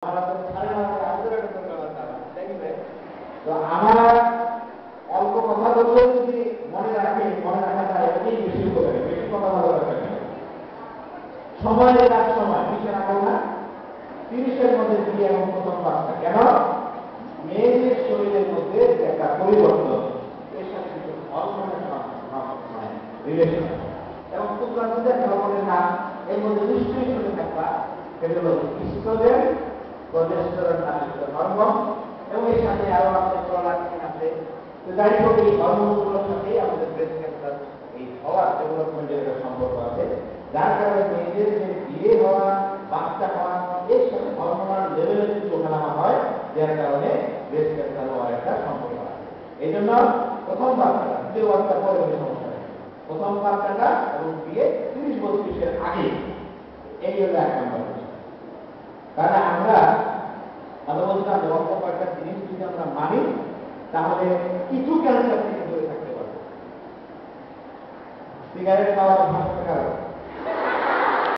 তো আমার অল্প কথা বললেও যদি মনে রাখে, মনে রাখাটা এটাই বেশি উপকারী, বেশি কথা ভালো রাখবে। সময়ের কাজ সময় কিসে রাখবো না, 30-এর মধ্যে দিয়ে এবং প্রথম কাজটা কেন মেয়েদের শরীরের মধ্যে একটা পরিবর্তন, এর সাথে কিছু হরমোনের রিলেশন এবং তোমরা যদি হরমোনের নাম এর মধ্যে নিশ্চয়ই শুনে থাকবা, সেগুলো ইস্ট্রোজেন, প্রজেস্টেরন নামক হরমোন, এবং এর সাথে আরো আছে প্রোলাক্টিন আছে। তো যাই হোক এই হরমোনগুলোর সাথে আমাদের ব্রেস্ট ক্যান্সার এই হওয়ার ডেভেলপমেন্টের একটা সম্পর্ক আছে, যার কারণে মেয়েদের যে বিয়ে হওয়া, বাচ্চা হওয়া, এর সাথে হরমোনাল লেভেলে যদি ওঠানামা হয়, যার কারণে ব্রেস্ট ক্যান্সার হওয়ার একটা সম্পর্ক আছে। এই জন্য প্রথম বাচ্চাটা, দ্বিতীয় বাচ্চা পরে কোনো সমস্যা নেই, প্রথম বাচ্চাটা এবং বিয়ে 30-32-এর আগে, এই হলো 1 নম্বর বিষয়। তাহলে আমরা বলছিলাম যে অল্প কয়েকটা জিনিস যদি আমরা মানি, তাহলে কিছু ক্যান্সার থেকে দূরে থাকতে পারবো। সিগারেট খাওয়ার অভ্যাস থাকার